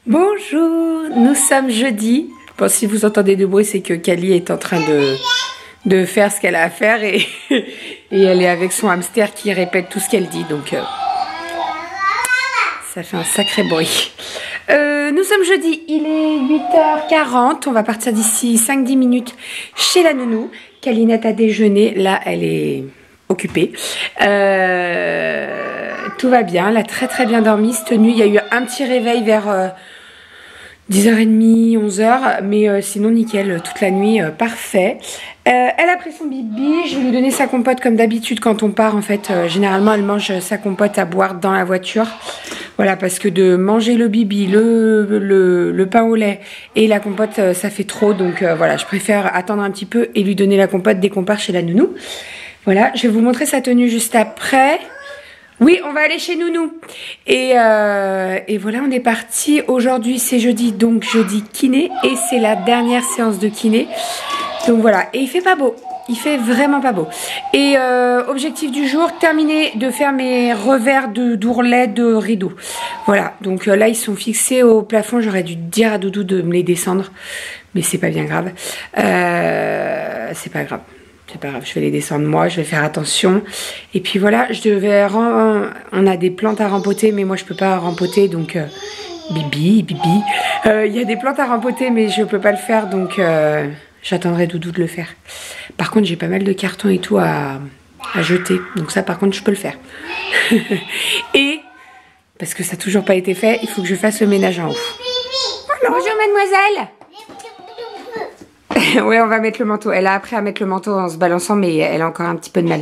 Bonjour, nous sommes jeudi. Bon, si vous entendez du bruit, c'est que Kali est en train de faire ce qu'elle a à faire et elle est avec son hamster qui répète tout ce qu'elle dit. Donc, ça fait un sacré bruit. Nous sommes jeudi, il est 8h40. On va partir d'ici 5-10 minutes chez la nounou. Kalinette a déjeuné. Là, elle est occupée. Tout va bien. Elle a très bien dormi cette nuit. Il y a eu un petit réveil vers 10h30, 11h. Mais sinon, nickel. Toute la nuit, parfait. Elle a pris son bibi. Je vais lui donner sa compote comme d'habitude quand on part. En fait, généralement, elle mange sa compote à boire dans la voiture. Voilà, parce que de manger le bibi, le pain au lait et la compote, ça fait trop. Donc voilà, je préfère attendre un petit peu et lui donner la compote dès qu'on part chez la nounou. Voilà, je vais vous montrer sa tenue juste après. Oui, on va aller chez nounou. Et voilà, on est parti. Aujourd'hui, c'est jeudi, donc jeudi kiné. Et c'est la dernière séance de kiné. Donc voilà, et il fait pas beau. Il fait vraiment pas beau. Et objectif du jour, terminer de faire mes revers d'ourlet de rideau. Voilà, donc là ils sont fixés au plafond. J'aurais dû dire à Doudou de me les descendre. Mais c'est pas bien grave. C'est pas grave. C'est pas grave, je vais les descendre moi, je vais faire attention. Et puis voilà, on a des plantes à rempoter, mais moi je peux pas rempoter, donc bibi. Il y a des plantes à rempoter, mais je peux pas le faire, donc j'attendrai Doudou de le faire. Par contre, j'ai pas mal de cartons et tout à jeter, donc ça par contre je peux le faire. Et, parce que ça n'a toujours pas été fait, il faut que je fasse le ménage en haut. Bonjour mademoiselle. Ouais, on va mettre le manteau. Elle a appris à mettre le manteau en se balançant, mais elle a encore un petit peu de mal.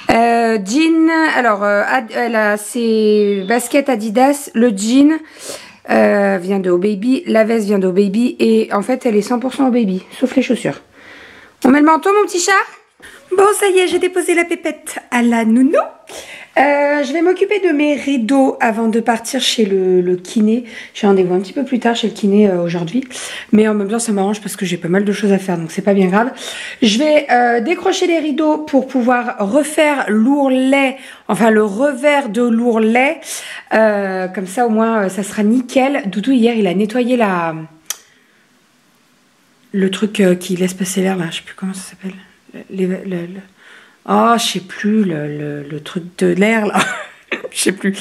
Jean, alors, elle a ses baskets Adidas. Le jean vient de Oh Baby. La veste vient de Oh Baby. Et en fait, elle est 100% Oh Baby, sauf les chaussures. On met le manteau, mon petit chat? Bon, ça y est, j'ai déposé la pépette à la nounou. Je vais m'occuper de mes rideaux avant de partir chez le kiné. J'ai rendez-vous un petit peu plus tard chez le kiné aujourd'hui. Mais en même temps, ça m'arrange parce que j'ai pas mal de choses à faire, donc c'est pas bien grave. Je vais décrocher les rideaux pour pouvoir refaire l'ourlet, enfin le revers de l'ourlet. Comme ça, au moins, ça sera nickel. Doudou, hier, il a nettoyé le truc qui laisse passer l'air, là. Je sais plus comment ça s'appelle. Oh, je sais plus, le truc de l'air, là. Je sais plus.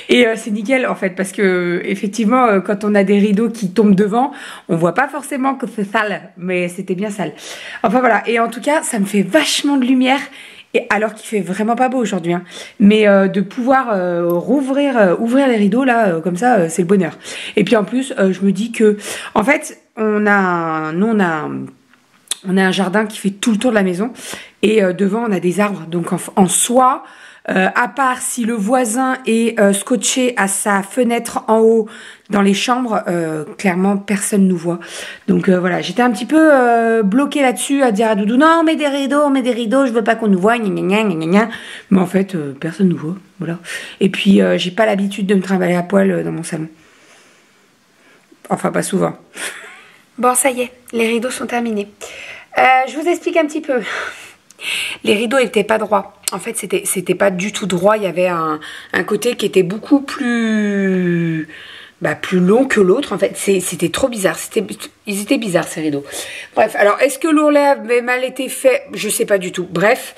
Et c'est nickel, en fait, parce que, effectivement, quand on a des rideaux qui tombent devant, on voit pas forcément que c'est sale, mais c'était bien sale. Enfin, voilà. Et en tout cas, ça me fait vachement de lumière, et alors qu'il fait vraiment pas beau aujourd'hui, hein. Mais de pouvoir ouvrir les rideaux, là, comme ça, c'est le bonheur. Et puis, en plus, je me dis que, en fait, on a un jardin qui fait tout le tour de la maison et devant on a des arbres, donc en soi, à part si le voisin est scotché à sa fenêtre en haut dans les chambres, clairement personne nous voit. Donc voilà, j'étais un petit peu bloquée là-dessus à dire à Doudou non, on met des rideaux, je veux pas qu'on nous voit, gna. Mais en fait personne nous voit, voilà. Et puis j'ai pas l'habitude de me trimballer à poil dans mon salon, enfin pas souvent. Bon, ça y est, les rideaux sont terminés. Je vous explique un petit peu. Les rideaux n'étaient pas droits. En fait, c'était pas du tout droit. Il y avait un côté qui était beaucoup plus long que l'autre. En fait, c'était trop bizarre. Ils étaient bizarres, ces rideaux. Bref, alors, est-ce que l'ourlet avait mal été fait? Je sais pas du tout. Bref,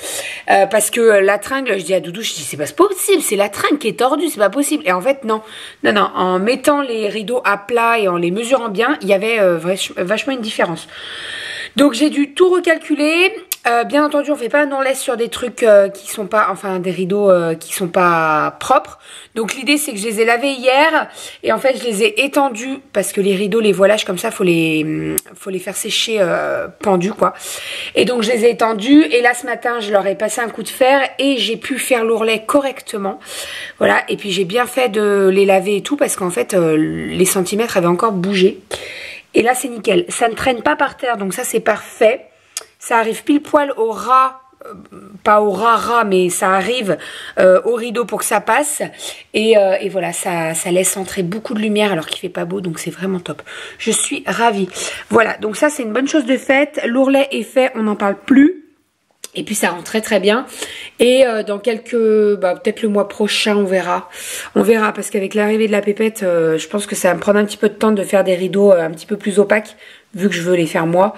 parce que la tringle, je dis à Doudou, je dis, c'est pas possible, c'est la tringle qui est tordue, c'est pas possible. Et en fait, non, en mettant les rideaux à plat et en les mesurant bien, il y avait vachement une différence. Donc j'ai dû tout recalculer. Bien entendu, on fait pas un ourlet sur des trucs qui sont pas, enfin des rideaux qui sont pas propres. Donc l'idée c'est que je les ai lavés hier et en fait je les ai étendus parce que les rideaux, les voilages comme ça, faut les faire sécher pendus quoi. Et donc je les ai étendus et là ce matin je leur ai passé un coup de fer et j'ai pu faire l'ourlet correctement. Voilà, et puis j'ai bien fait de les laver et tout parce qu'en fait les centimètres avaient encore bougé. Et là c'est nickel, ça ne traîne pas par terre donc ça c'est parfait. Ça arrive pile poil au ras, pas au ras, mais ça arrive au rideau pour que ça passe. Et voilà, ça laisse entrer beaucoup de lumière alors qu'il fait pas beau, donc c'est vraiment top. Je suis ravie. Voilà, donc ça c'est une bonne chose de faite. L'ourlet est fait, on n'en parle plus. Et puis ça rend très très bien. Et dans quelques... peut-être le mois prochain, on verra. On verra, parce qu'avec l'arrivée de la pépette, je pense que ça va me prendre un petit peu de temps de faire des rideaux un petit peu plus opaques, vu que je veux les faire moi.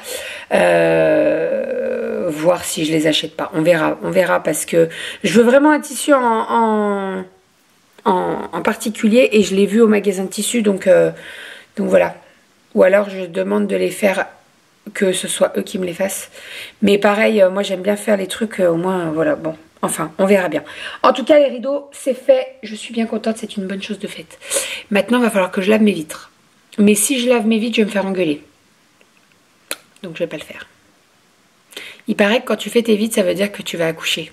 Voir si je les achète pas. On verra, parce que je veux vraiment un tissu en particulier, et je l'ai vu au magasin de tissus, donc voilà. Ou alors je demande de les faire, que ce soit eux qui me les fassent. Mais pareil, moi j'aime bien faire les trucs, au moins, voilà, bon. Enfin, on verra bien. En tout cas, les rideaux, c'est fait. Je suis bien contente, c'est une bonne chose de faite. Maintenant, il va falloir que je lave mes vitres. Mais si je lave mes vitres, je vais me faire engueuler. Donc, je vais pas le faire. Il paraît que quand tu fais tes vitres, ça veut dire que tu vas accoucher.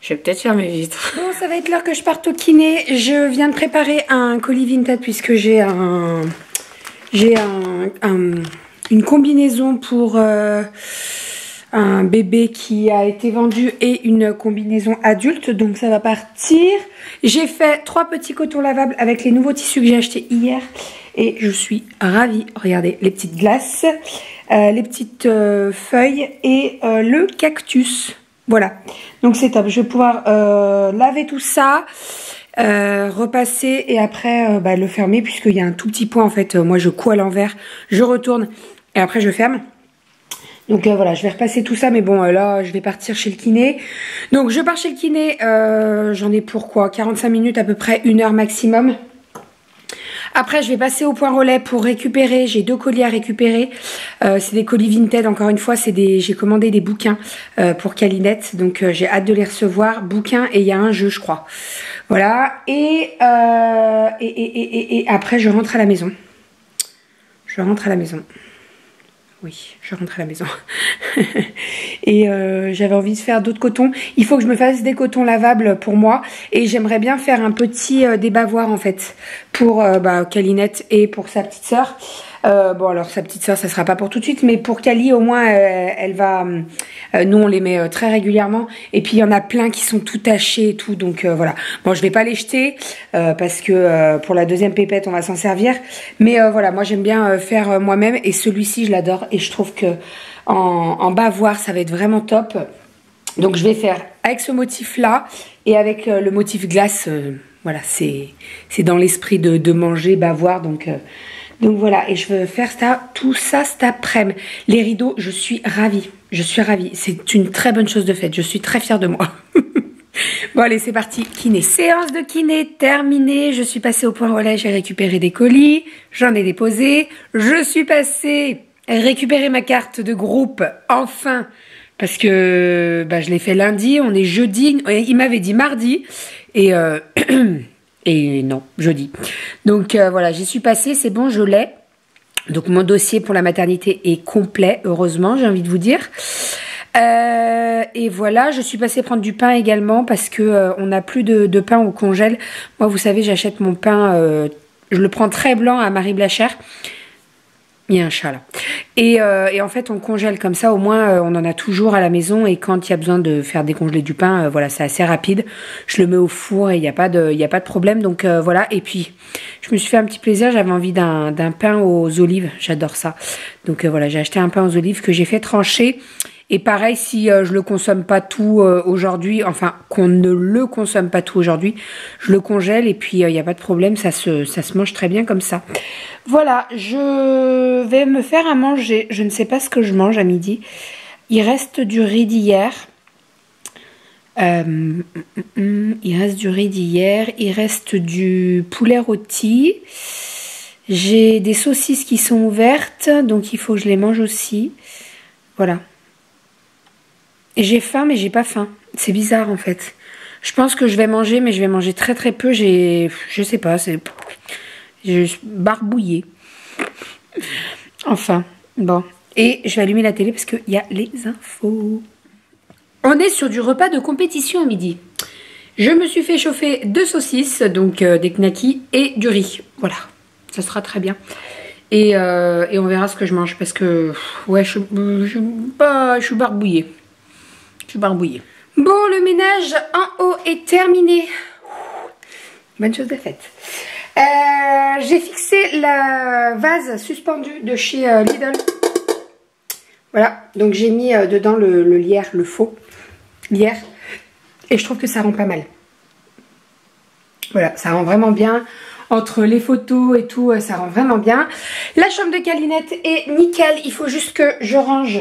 Je vais peut-être faire mes vitres. Bon, ça va être l'heure que je parte au kiné. Je viens de préparer un colis Vinted, puisque j'ai une combinaison pour un bébé qui a été vendu et une combinaison adulte, donc ça va partir. J'ai fait 3 petits cotons lavables avec les nouveaux tissus que j'ai achetés hier et je suis ravie. Regardez, les petites glaces, les petites feuilles et le cactus. Voilà, donc c'est top. Je vais pouvoir laver tout ça, repasser et après le fermer, puisqu'il y a un tout petit point en fait. Moi je couds à l'envers, je retourne et après je ferme. Donc voilà, je vais repasser tout ça, mais bon, là, je vais partir chez le kiné. Donc je pars chez le kiné, j'en ai pour quoi, 45 minutes à peu près, 1 heure maximum. Après, je vais passer au point relais pour récupérer, j'ai 2 colis à récupérer. C'est des colis Vinted, encore une fois, j'ai commandé des bouquins pour Calinette, donc j'ai hâte de les recevoir. Bouquins, et il y a un jeu, je crois. Voilà, et après, je rentre à la maison. Je rentre à la maison. Oui, je rentre à la maison. Et j'avais envie de faire d'autres cotons. Il faut que je me fasse des cotons lavables pour moi. Et j'aimerais bien faire un petit débavoir en fait. Pour Calinette et pour sa petite sœur. Bon alors sa petite sœur ça sera pas pour tout de suite. Mais pour Cali au moins elle va... nous on les met très régulièrement. Et puis il y en a plein qui sont tout tachés et tout. Donc voilà. Bon je vais pas les jeter. Parce que pour la deuxième pépette on va s'en servir. Mais voilà moi j'aime bien faire moi-même. Et celui-ci je l'adore. Et je trouve que en bavoir ça va être vraiment top. Donc je vais faire avec ce motif là. Et avec le motif glace. Voilà c'est dans l'esprit de manger, bavoir. Donc voilà, et je veux faire tout ça cet après-midi. Les rideaux, je suis ravie. Je suis ravie. C'est une très bonne chose de faite. Je suis très fière de moi. Bon allez, c'est parti. Kiné. Séance de kiné terminée. Je suis passée au point relais. J'ai récupéré des colis. J'en ai déposé. Je suis passée récupérer ma carte de groupe. Enfin. Parce que je l'ai fait lundi. On est jeudi. Il m'avait dit mardi. Et... Et non, jeudi. Donc voilà, j'y suis passée, c'est bon, je l'ai. Donc mon dossier pour la maternité est complet, heureusement, j'ai envie de vous dire. Et voilà, je suis passée prendre du pain également parce que on n'a plus de pain au congèle. Moi, vous savez, j'achète mon pain, je le prends très blanc à Marie Blachère. Il y a un chat là. Et en fait, on congèle comme ça, au moins, on en a toujours à la maison. Et quand il y a besoin de faire décongeler du pain, voilà, c'est assez rapide. Je le mets au four et il n'y a pas de problème. Donc voilà. Et puis, je me suis fait un petit plaisir. J'avais envie d'un pain aux olives. J'adore ça. Donc voilà, j'ai acheté un pain aux olives que j'ai fait trancher. Et pareil, si je le consomme pas tout aujourd'hui, enfin qu'on ne le consomme pas tout aujourd'hui, je le congèle et puis il n'y a pas de problème, ça se mange très bien comme ça. Voilà, je vais me faire à manger. Je ne sais pas ce que je mange à midi. Il reste du riz d'hier. Il reste du riz d'hier. Il reste du poulet rôti. J'ai des saucisses qui sont ouvertes, donc il faut que je les mange aussi. Voilà. Et j'ai faim, mais j'ai pas faim. C'est bizarre, en fait. Je pense que je vais manger, mais je vais manger très très peu. Je sais pas, je suis barbouillée. Enfin, bon. Et je vais allumer la télé parce qu'il y a les infos. On est sur du repas de compétition à midi. Je me suis fait chauffer 2 saucisses, donc des knackis et du riz. Voilà, ça sera très bien. Et on verra ce que je mange parce que, ouais, je suis barbouillée. Je suis barbouillée. Bon, le ménage en haut est terminé. Bonne chose de faite. J'ai fixé la vase suspendue de chez Lidl. Voilà, donc j'ai mis dedans le lierre, le faux lierre. Et je trouve que ça rend pas mal. Voilà, ça rend vraiment bien. Entre les photos et tout, ça rend vraiment bien. La chambre de Calinette est nickel. Il faut juste que je range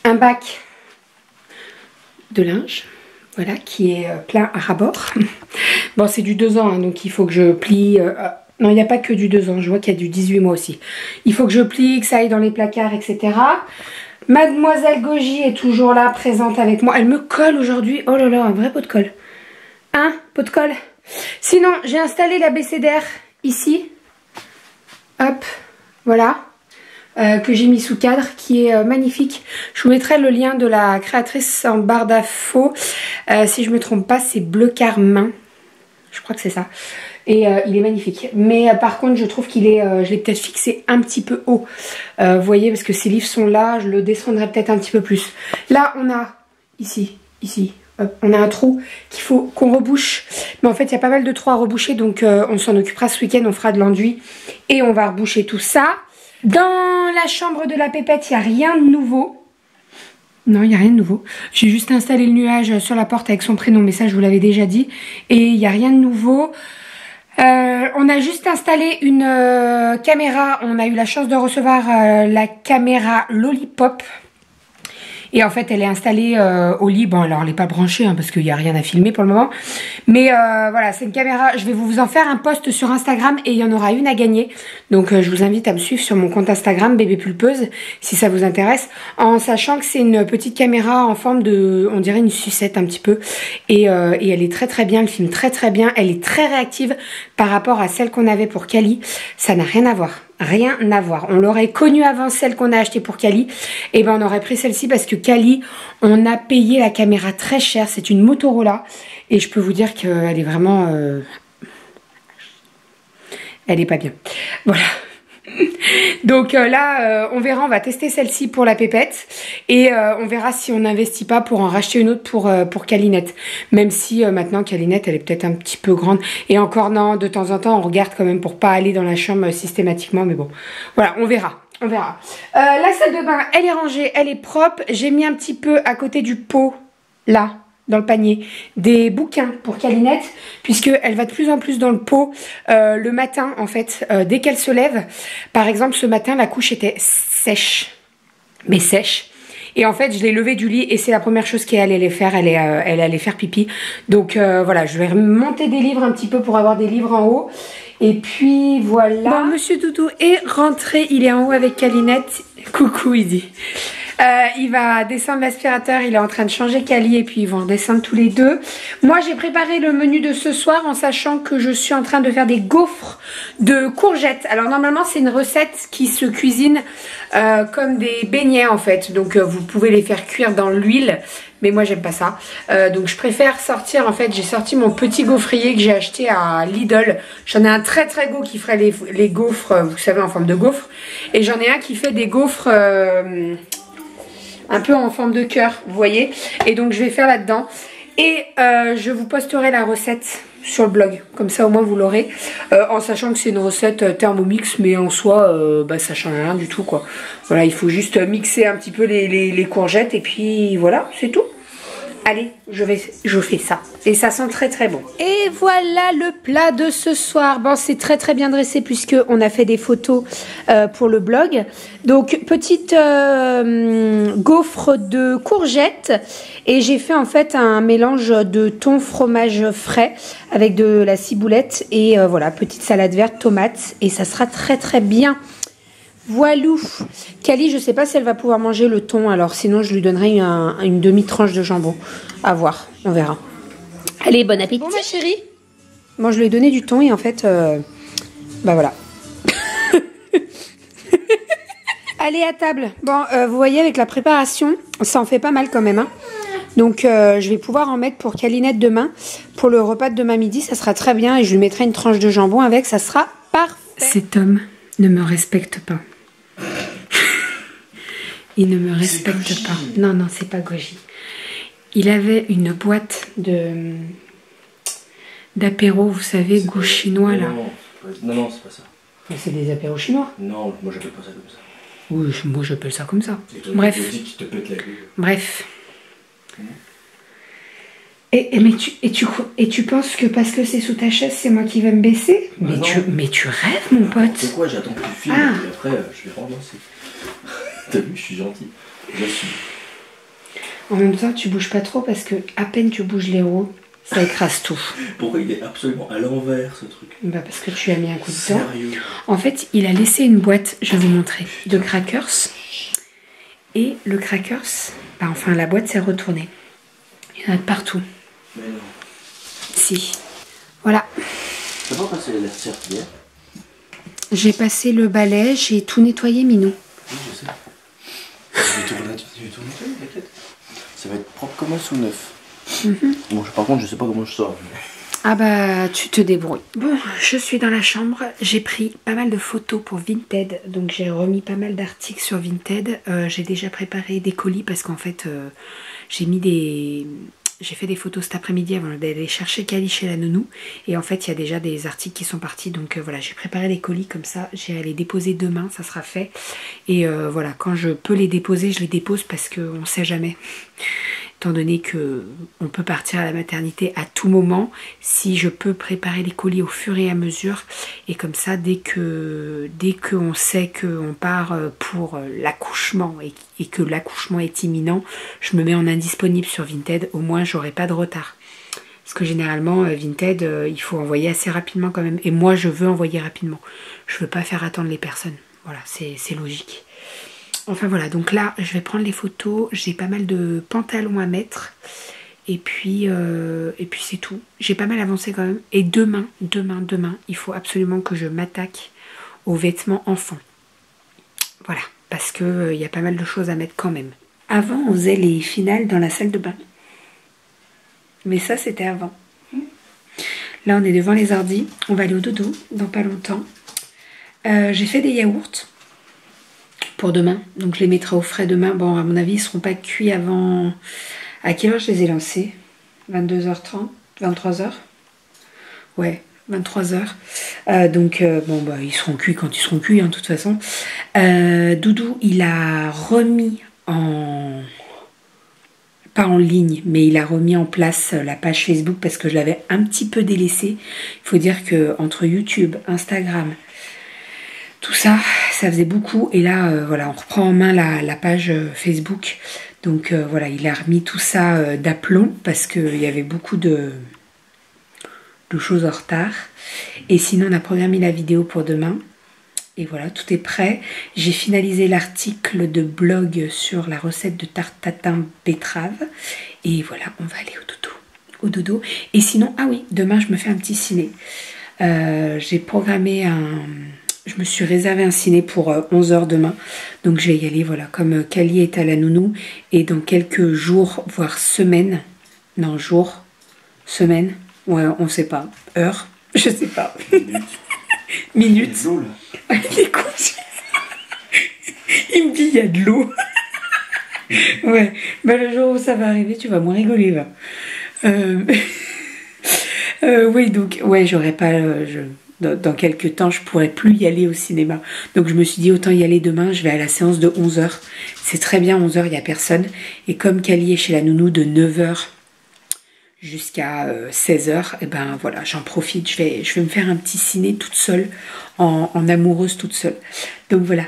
un bac de linge. Voilà, qui est plein à ras-bord. Bon, c'est du 2 ans, hein, donc il faut que je plie... non, il n'y a pas que du 2 ans. Je vois qu'il y a du 18 mois aussi. Il faut que je plie, que ça aille dans les placards, etc. Mademoiselle Goji est toujours là, présente avec moi. Elle me colle aujourd'hui. Oh là là, un vrai pot de colle. Hein, pot de colle. Sinon, j'ai installé l'abécédaire ici. Hop, voilà. Que j'ai mis sous cadre, qui est magnifique. Je vous mettrai le lien de la créatrice en barre d'infos. Si je me trompe pas, c'est Bleu Carmin. Je crois que c'est ça. Et il est magnifique. Mais par contre, je trouve qu'il est... je l'ai peut-être fixé un petit peu haut. Vous voyez, parce que ces livres sont là. Je le descendrai peut-être un petit peu plus. Là, on a... Ici. Hop, on a un trou qu'il faut qu'on rebouche. Mais en fait, il y a pas mal de trous à reboucher. Donc, on s'en occupera ce week-end. On fera de l'enduit. Et on va reboucher tout ça. Dans la chambre de la pépette, il n'y a rien de nouveau. Non, il n'y a rien de nouveau. J'ai juste installé le nuage sur la porte avec son prénom. Mais ça, je vous l'avais déjà dit. Et il n'y a rien de nouveau. On a juste installé une caméra. On a eu la chance de recevoir la caméra Lollipop. Et en fait, elle est installée au lit. Bon, alors elle n'est pas branchée hein, parce qu'il n'y a rien à filmer pour le moment. Mais voilà, c'est une caméra. Je vais vous en faire un post sur Instagram et il y en aura une à gagner. Donc, je vous invite à me suivre sur mon compte Instagram, Bébé Pulpeuse, si ça vous intéresse. En sachant que c'est une petite caméra en forme de, on dirait une sucette un petit peu. Et elle est très très bien, elle filme très très bien. Elle est très réactive par rapport à celle qu'on avait pour Cali. Ça n'a rien à voir. Rien à voir. On l'aurait connue avant celle qu'on a achetée pour Cali. Et ben on aurait pris celle-ci parce que Cali, on a payé la caméra très cher. C'est une Motorola. Et je peux vous dire qu'elle est vraiment... elle est pas bien. Voilà. Donc là, on verra, on va tester celle-ci pour la pépette. Et on verra si on n'investit pas pour en racheter une autre pour Calinette. Même si maintenant Calinette, elle est peut-être un petit peu grande. Et encore non, de temps en temps, on regarde quand même pour pas aller dans la chambre systématiquement. Mais bon, voilà, on verra. On verra. La salle de bain, elle est rangée, elle est propre. J'ai mis un petit peu à côté du pot, là, dans le panier, des bouquins pour Calinette, puisqu'elle va de plus en plus dans le pot le matin, en fait, dès qu'elle se lève. Par exemple, ce matin, la couche était sèche, mais sèche. Et en fait, je l'ai levée du lit et c'est la première chose qu'elle allait faire. Elle allait faire pipi. Donc voilà, je vais remonter des livres un petit peu pour avoir des livres en haut. Et puis voilà. Bon, Monsieur Doudou est rentré. Il est en haut avec Calinette. Coucou, il dit. Il va descendre l'aspirateur, il est en train de changer Cali et puis ils vont descendre tous les deux. Moi j'ai préparé le menu de ce soir en sachant que je suis en train de faire des gaufres de courgettes. Alors normalement c'est une recette qui se cuisine comme des beignets en fait. Donc vous pouvez les faire cuire dans l'huile. Mais moi j'aime pas ça. Donc je préfère sortir, en fait j'ai sorti mon petit gaufrier que j'ai acheté à Lidl. J'en ai un très très gros qui ferait les gaufres, vous savez, en forme de gaufre. Et j'en ai un qui fait des gaufres... un peu en forme de cœur, vous voyez. Et donc je vais faire là-dedans. Et je vous posterai la recette sur le blog. Comme ça au moins vous l'aurez. En sachant que c'est une recette Thermomix. Mais en soi, ça change rien du tout quoi. Voilà, il faut juste mixer un petit peu les courgettes. Et puis voilà, c'est tout. Allez, je fais ça. Et ça sent très très bon. Et voilà le plat de ce soir. Bon, c'est très très bien dressé puisqu'on a fait des photos pour le blog. Donc, petite gaufre de courgettes. Et j'ai fait en fait un mélange de thon fromage frais avec de la ciboulette. Et voilà, petite salade verte, tomate. Et ça sera très très bien. Voilou. Cali, je sais pas si elle va pouvoir manger le thon, alors sinon je lui donnerai une demi-tranche de jambon. À voir, on verra. Allez, bon appétit. Bon ma chérie. Bon, je lui ai donné du thon et en fait, bah voilà. Allez à table. Bon, vous voyez avec la préparation, ça en fait pas mal quand même. Hein. Donc je vais pouvoir en mettre pour Calinette demain. Pour le repas de demain midi, ça sera très bien et je lui mettrai une tranche de jambon avec, ça sera parfait. Cet homme ne me respecte pas. Il ne me respecte pas. Non, non, c'est pas Goji. Il avait une boîte d'apéro, vous savez, goût chinois là. Non, non, c'est pas ça. C'est des apéros chinois. Non, moi j'appelle pas ça comme ça. Oui, moi j'appelle ça comme ça. Et toi, Bref. qui te pète la gueule. Bref. Et tu penses que parce que c'est sous ta chaise, c'est moi qui vais me baisser? Bah mais tu rêves, mon pote. C'est quoi, j'attends que tu filmes et après je vais ramasser. T'as vu, je suis gentil. J'assume. En même temps, tu bouges pas trop parce que à peine tu bouges les roues, ça écrase tout. Pourquoi il est absolument à l'envers ce truc? Bah parce que tu as mis un coup de dent. Sérieux? En fait, il a laissé une boîte, je vais vous montrer, de crackers. Et le crackers, bah enfin la boîte s'est retournée. Il y en a de partout. Mais non. Si. Voilà. T'as pas passé la serpillière? J'ai passé le balai, j'ai tout nettoyé, Minou. Oui, je sais. Je vais tout nettoyer, t'inquiète. Ça va être propre comme un sous neuf. Bon, par contre, je sais pas comment je sors. Mais... Ah bah, tu te débrouilles. Bon, je suis dans la chambre. J'ai pris pas mal de photos pour Vinted. Donc, j'ai remis pas mal d'articles sur Vinted. J'ai déjà préparé des colis parce qu'en fait, j'ai fait des photos cet après-midi avant d'aller chercher Kali chez la nounou. Et en fait, il y a déjà des articles qui sont partis. Donc voilà, j'ai préparé les colis comme ça. J'irai les déposer demain, ça sera fait. Et voilà, quand je peux les déposer, je les dépose parce qu'on ne sait jamais. Étant donné qu'on peut partir à la maternité à tout moment, si je peux préparer les colis au fur et à mesure. Et comme ça, dès qu'on sait qu'on part pour l'accouchement et que l'accouchement est imminent, je me mets en indisponible sur Vinted. Au moins, j'aurai pas de retard. Parce que généralement, Vinted, il faut envoyer assez rapidement quand même. Et moi, je veux envoyer rapidement. Je veux pas faire attendre les personnes. Voilà, c'est logique. Enfin voilà, donc là, je vais prendre les photos. J'ai pas mal de pantalons à mettre. Et puis c'est tout. J'ai pas mal avancé quand même. Et demain, il faut absolument que je m'attaque aux vêtements enfants. Voilà, parce que y a pas mal de choses à mettre quand même. Avant, on faisait les finales dans la salle de bain. Mais ça, c'était avant. Là, on est devant les ordi. On va aller au dodo dans pas longtemps. J'ai fait des yaourts pour demain. Donc, je les mettrai au frais demain. Bon, à mon avis, ils ne seront pas cuits avant... À quelle heure je les ai lancés? 22h30? 23h? Ouais, 23h. Donc, bon, bah, ils seront cuits quand ils seront cuits, hein, de toute façon. Doudou, il a remis en... Pas en ligne, mais il a remis en place la page Facebook parce que je l'avais un petit peu délaissée. Il faut dire que entre YouTube, Instagram, tout ça, ça faisait beaucoup. Et là, voilà, on reprend en main la page Facebook. Donc voilà, il a remis tout ça d'aplomb parce qu'il y avait beaucoup de choses en retard. Et sinon, on a programmé la vidéo pour demain. Et voilà, tout est prêt. J'ai finalisé l'article de blog sur la recette de tarte tatin betterave. Et voilà, on va aller au dodo. Et sinon, ah oui, demain, je me fais un petit ciné. J'ai programmé je me suis réservé un ciné pour 11h demain. Donc, je vais y aller, voilà, comme Kali est à la nounou. Et dans quelques jours, voire semaines. Non, jours, semaines. Ouais, on ne sait pas. Heures, je sais pas. Minutes. Il est con. Il me dit il y a de l'eau. Ouais, bah le jour où ça va arriver, tu vas moins rigoler là. Oui, donc ouais, j'aurais pas. Dans quelques temps, je pourrais plus y aller au cinéma. Donc je me suis dit autant y aller demain. Je vais à la séance de 11h. C'est très bien, 11h, il n'y a personne. Et comme Kali est chez la nounou de 9h jusqu'à 16h, et ben voilà, j'en profite. Je vais me faire un petit ciné toute seule, en amoureuse toute seule. Donc voilà,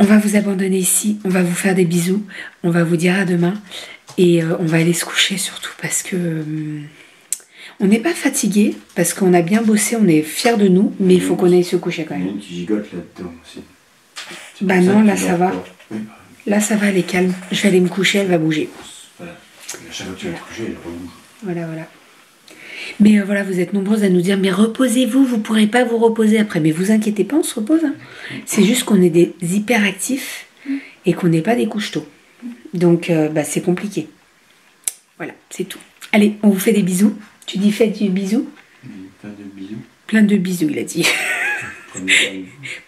on va vous abandonner ici, on va vous faire des bisous, on va vous dire à demain et on va aller se coucher surtout parce que on n'est pas fatigué, parce qu'on a bien bossé, on est fiers de nous, mais il faut qu'on aille se coucher quand même. Tu gigotes là-dedans aussi. Bah non, là ça va. Là ça va, elle est calme. Je vais aller me coucher, elle va bouger. Voilà. À chaque fois que tu vas te coucher, elle rebouge. Voilà. Mais voilà, vous êtes nombreuses à nous dire, mais reposez-vous, vous ne pourrez pas vous reposer après. Mais vous inquiétez pas, on se repose. Hein. C'est juste qu'on est des hyperactifs et qu'on n'est pas des couche-tôt. Donc, c'est compliqué. Voilà, c'est tout. Allez, on vous fait des bisous. Tu dis faites du bisou? Plein de bisous. Plein de bisous, il a dit.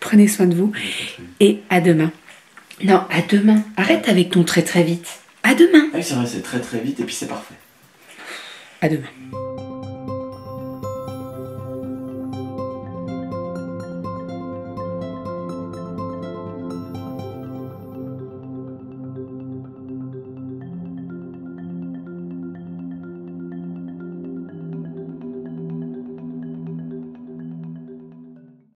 Prenez soin de vous. Et à demain. Non, à demain. Arrête avec ton très très vite. À demain. Ah oui, c'est vrai, c'est très très vite et puis c'est parfait. À demain.